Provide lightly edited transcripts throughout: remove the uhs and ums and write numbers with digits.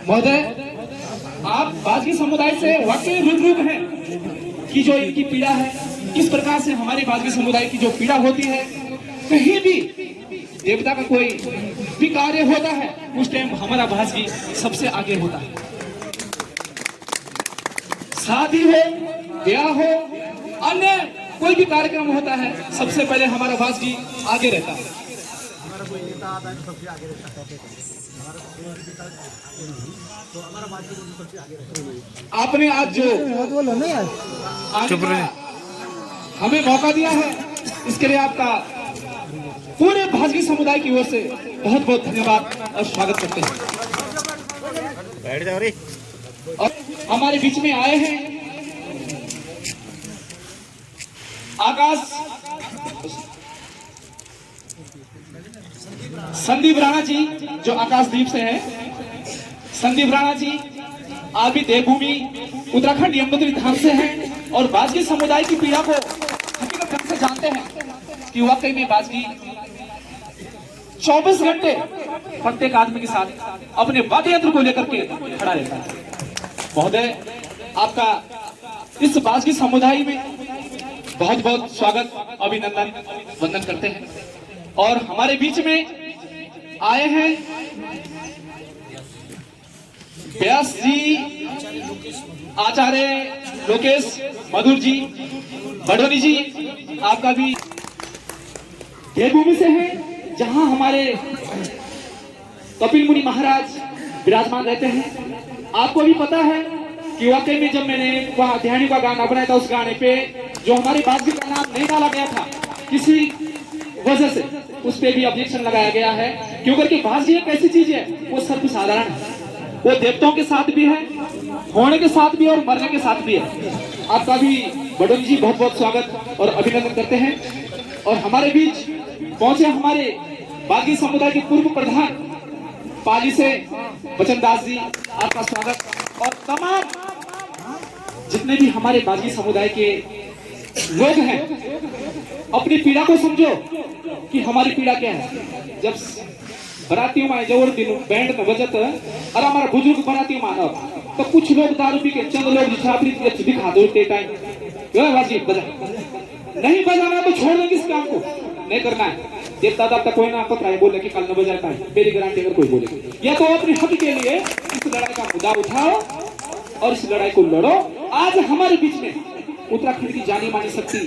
महोदय, आप बाजगी समुदाय से वाकई रूबरू हैं कि जो इनकी पीड़ा है, किस प्रकार से हमारे बाजगी समुदाय की जो पीड़ा होती है, कहीं भी देवता का कोई भी कार्य होता है उस टाइम हमारा बाजगी सबसे आगे होता है। शादी हो, ब्याह हो, अन्य कोई भी कार्यक्रम होता है, सबसे पहले हमारा बाजगी आगे रहता है। हमारा कोई नेता आता है तो सबसे आगे रहता है। हमारा बाजगी सबसे आगे रहता है। आपने आज जो हमें मौका दिया है, इसके लिए आपका पूरे बाजगी समुदाय की ओर से बहुत बहुत धन्यवाद और स्वागत करते हैं। बैठ जाओ रे। और हमारे बीच में आए हैं आकाश संदीप राणा जी, जो आकाशदीप से हैं। संदीप राणा जी आप भी देवभूमि उत्तराखंड यमुनोत्री धाम से हैं और बाजगी समुदाय की पीड़ा को हकीकत ढंग से जानते हैं कि वाकई में बाजगी 24 घंटे प्रत्येक आदमी के साथ अपने वाद्य यंत्र को लेकर के खड़ा रहता है। महोदय, आपका इस बाजगी समुदाय में बहुत बहुत स्वागत, अभिनंदन, वंदन करते हैं। और हमारे बीच में आए हैं व्यास जी, आचार्य लोकेश मधुर जी, बड़ोनी जी, आपका भी देवभूमि से है, जहां हमारे कपिल मुनि महाराज विराजमान रहते हैं। आपको भी पता है कि वाकई में जब मैंने वहां ध्यानी का गाना बनाया था, उस गाने पे जो हमारी बाजगी का नाम नहीं डाला गया था, किसी वजह से उस पे भी ऑब्जेक्शन लगाया गया है, क्योंकि बाजगी एक ऐसी चीज है, वो सर्वसाधारण है, वो देवताओं के साथ भी है, होने के साथ भी और मरने के साथ भी है। आपका भी बड़ोनी जी बहुत बहुत स्वागत और अभिनंदन करते हैं। और हमारे बीच पहुंचे हमारे बाजगी समुदाय के पूर्व प्रधान पाली से वचनदास जी, आपका स्वागत। और तमाम जितने भी हमारे बाजगी समुदाय के लोग हैं, अपनी पीड़ा को समझो कि हमारी पीड़ा क्या है। जब बरातियों में जवर दिन बैंड में बजत और हमारा बुजुर्ग बरातियों मानव, तो कुछ लोग दारू पी के, चंद लोग दिखा दो टाइम बाजी बजा, नहीं बजाना तो छोड़ देंगे इस काम को, नहीं करना है। देवता दाता कोई ना पता है बोले कि कल न बजाता है, मेरी गारंटी अगर कोई बोले, या तो अपने हक के लिए इस लड़ाई का मुद्दा उठाओ और इस लड़ाई को लड़ो। आज हमारे बीच में उत्तराखंड की जानी मानी शक्ति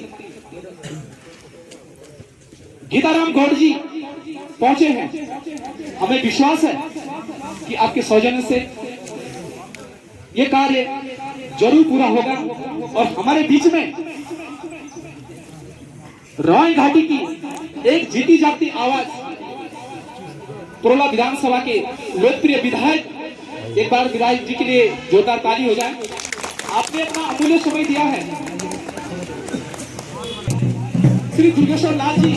गीताराम गौड़ जी पहुंचे हैं। हमें विश्वास है कि आपके सौजन्य से ये कार्य जरूर पूरा होगा। और हमारे बीच में रॉय घाटी की एक जीती जागती आवाज, पुरोला विधानसभा के लोकप्रिय विधायक, एक बार विधायक जी के लिए जोरदार ताली हो जाए। आपने अपना अमूल्य समय दिया है। श्री दुर्गेश्वर लाल जी,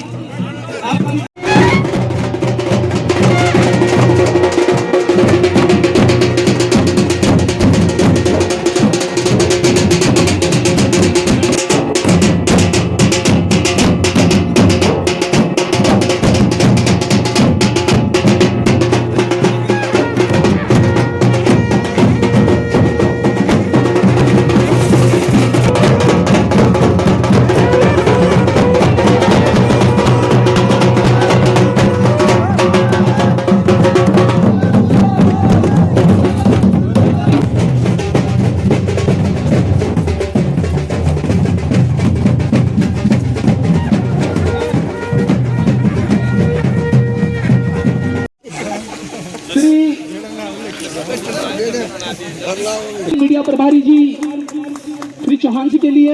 आपका मीडिया प्रभारी जी श्री चौहान जी के लिए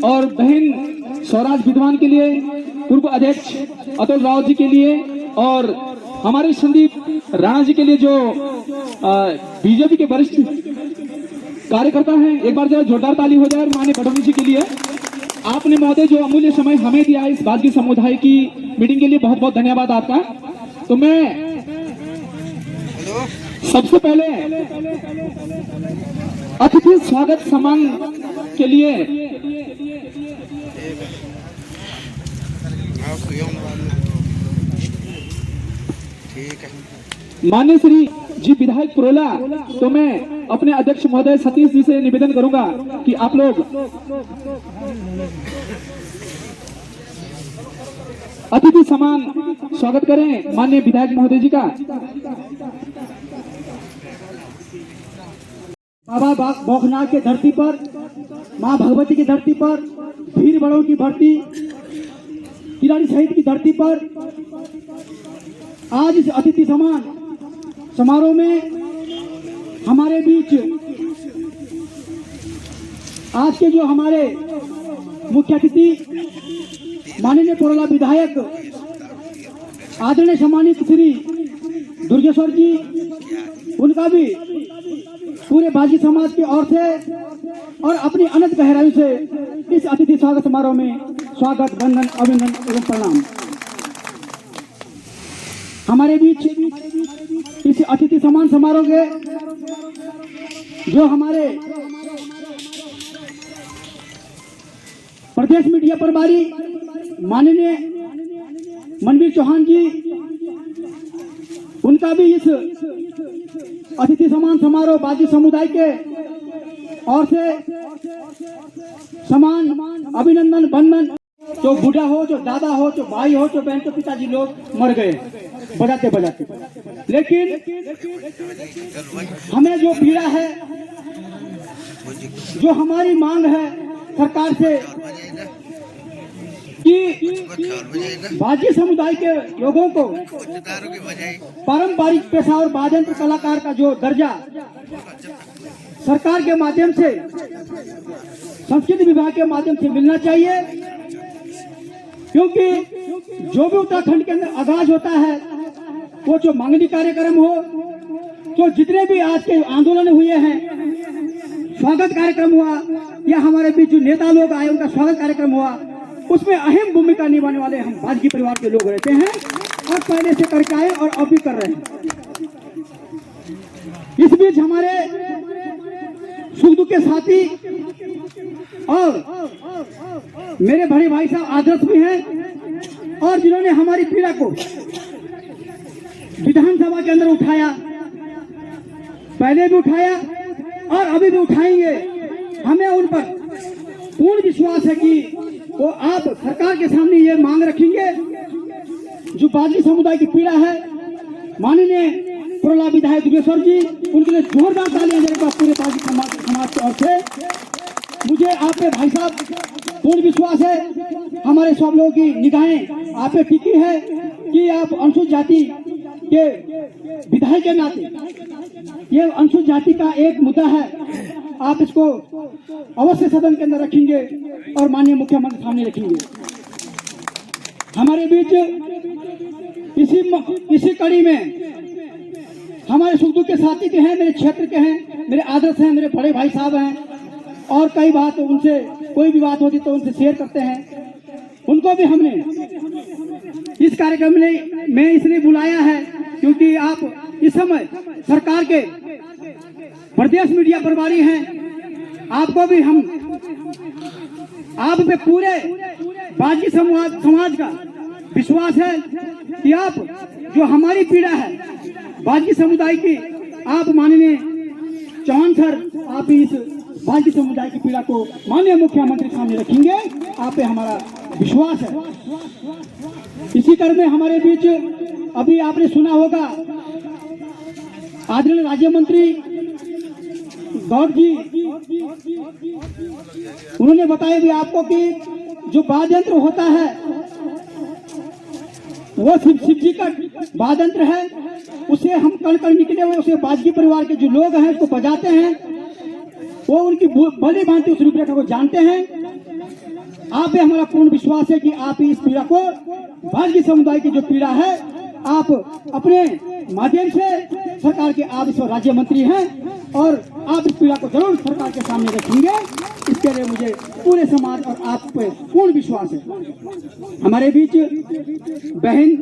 और बहन स्वराज विद्वान के लिए, पूर्व अध्यक्ष अतुल राव जी के लिए और हमारे संदीप राणा जी के लिए, जो बीजेपी के वरिष्ठ कार्यकर्ता हैं। एक बार जरा जोरदार ताली हो जाए माननीय बड़ोनी जी के लिए। आपने महोदय जो अमूल्य समय हमें दिया इस बाजगी समुदाय की मीटिंग के लिए, बहुत बहुत धन्यवाद आपका। तो मैं सबसे पहले अतिथि स्वागत सम्मान के लिए माननीय श्री जी विधायक पुरोला, तो मैं अपने अध्यक्ष महोदय सतीश जी से निवेदन करूंगा कि आप लोग अतिथि समान स्वागत करें माननीय विधायक महोदय जी का। बाबा बौखनाथ के धरती पर, माँ भगवती की धरती पर, वीर बड़ों की धरती, किराड़ी शहीद की धरती पर आज इस अतिथि समान समारोह में हमारे बीच आज के जो हमारे मुख्य अतिथि माननीय पुरोला विधायक आदरणीय सम्मानित श्री दुर्गेश्वर जी, उनका भी पूरे बागी समाज की ओर से और अपनी अनंत गहराई से इस अतिथि स्वागत समारोह में स्वागत, वंदन, अभिनंदन एवं प्रणाम। हमारे बीच इस अतिथि सम्मान समारोह के जो हमारे प्रदेश मीडिया प्रभारी माननीय मनवीर चौहान जी, उनका भी इस अतिथि सम्मान समारोह बागी समुदाय के ओर से समान अभिनंदन, वंदन। जो बूढ़ा हो, जो दादा हो, जो भाई हो, जो बहन, तो पिताजी लोग मर गए बजाते बजाते, लेकिन हमें जो पीड़ा है, जो हमारी मांग है सरकार से कि बागी समुदाय के लोगों को पारंपरिक पेशा और वाद्ययंत्र कलाकार का जो दर्जा सरकार के माध्यम से, संस्कृति विभाग के माध्यम से मिलना चाहिए, क्योंकि जो भी उत्तराखंड के अंदर आगाज होता है, वो जो मांगनी कार्यक्रम हो, जो जितने भी आज के आंदोलन हुए हैं, स्वागत कार्यक्रम हुआ या हमारे बीच जो नेता लोग आए उनका स्वागत कार्यक्रम हुआ, उसमें अहम भूमिका निभाने वाले हम बागी परिवार के लोग रहते हैं और पहले से करके आए और अब भी कर रहे हैं। इस बीच हमारे सुख दुख के साथी और मेरे बड़े भाई साहब आदर्श भी हैं और जिन्होंने हमारी पीड़ा को विधानसभा के अंदर उठाया, पहले भी उठाया और अभी भी उठाएंगे। हमें उन पर पूर्ण विश्वास है कि वो आप सरकार के सामने ये मांग रखेंगे जो बागी समुदाय की पीड़ा है। माननीय पुरोला विधायक दुर्गेश्वर जी, उनके लिए जोरदार तालियां देने पूरे बागी समाज की ओर से। मुझे आप पे भाई साहब पूर्ण विश्वास है, हमारे सब लोगों की निगाहें आप पे टिकी है कि आप अनुसूचित जाति के विधायक के नाते ये अनुसूचित जाति का एक मुद्दा है, आप इसको अवश्य सदन के अंदर रखेंगे और माननीय मुख्यमंत्री सामने रखेंगे। हमारे बीच इसी कड़ी में हमारे सुख दुख के साथी के हैं, मेरे क्षेत्र के हैं, मेरे आदर्श हैं, मेरे बड़े भाई साहब हैं और कई बात उनसे कोई भी बात होती तो उनसे शेयर करते हैं। उनको भी हमने इस कार्यक्रम में इसलिए बुलाया है क्योंकि आप इस समय सरकार के प्रदेश मीडिया प्रभारी हैं। आपको भी हम आप पे पूरे बागी समाज का विश्वास है कि आप जो हमारी पीड़ा है बागी समुदाय की, आप माननीय चौहान सर, आप इस बागी समुदाय की पीड़ा को माननीय मुख्यमंत्री सामने रखेंगे, आप पे हमारा विश्वास है। इसी क्रम में हमारे बीच अभी आपने सुना होगा आदरणीय राज्य मंत्री गौड़ जी, उन्होंने बताया भी आपको कि जो वाद्ययंत्र होता है वो शिव जी का वाद्ययंत्र है, उसे हम कण कण निकले हुए उसे बागी परिवार के जो लोग हैं उसको बजाते हैं, वो उनकी भली भांति उस रूपरेखा को जानते हैं। आप पे हमारा पूर्ण विश्वास है कि आप इस पीड़ा को, बागी समुदाय की जो पीड़ा है, आप अपने माध्यम से सरकार के आप इस राज्य मंत्री हैं और आप इस पीड़ा को जरूर सरकार के सामने रखेंगे, इसके लिए मुझे पूरे समाज और आप पे पूर्ण विश्वास है। हमारे बीच बहन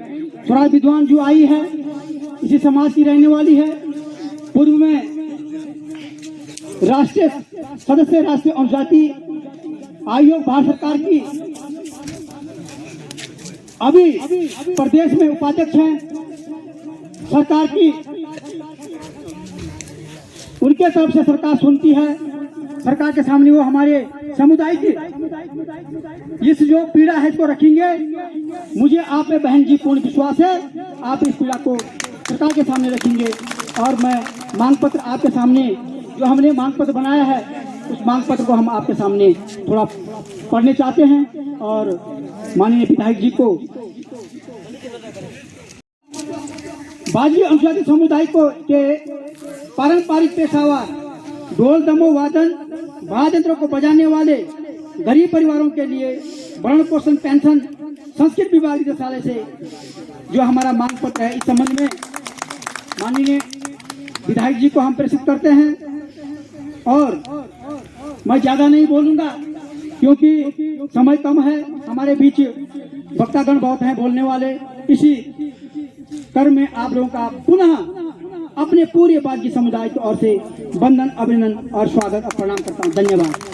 स्वराज विद्वान जो आई है, इसी समाज की रहने वाली है, पूर्व में राष्ट्रीय सदस्य राष्ट्रीय अनुजाति आयोग भारत सरकार की, अभी प्रदेश में उपाध्यक्ष हैं, सरकार की उनके तरफ से सरकार सुनती है। सरकार के सामने वो हमारे समुदाय की इस जो पीड़ा है इसको रखेंगे। मुझे आप में बहन जी पूर्ण विश्वास है, आप इस पीड़ा को सरकार के सामने रखेंगे। और मैं मांग पत्र आपके सामने जो हमने मांग पत्र बनाया है उस मांग पत्र को हम आपके सामने थोड़ा पढ़ने चाहते हैं। और माननीय विधायक जी को बाजी अनुसूचित समुदाय को के पारंपरिक पेशावर ढोल दमो वादन वाद्य यंत्रों को बजाने वाले गरीब परिवारों के लिए भरण पोषण पेंशन संस्कृत विभाग निदेशालय से जो हमारा मांग पत्र है इस संबंध में माननीय विधायक जी को हम प्रेषित करते हैं। और मैं ज्यादा नहीं बोलूंगा क्योंकि समय कम है, हमारे बीच वक्तागण बहुत हैं बोलने वाले। इसी क्रम में आप लोगों का पुनः अपने पूरे बागी समुदाय की ओर से वंदन, अभिनंदन और स्वागत और प्रणाम करता हूँ। धन्यवाद।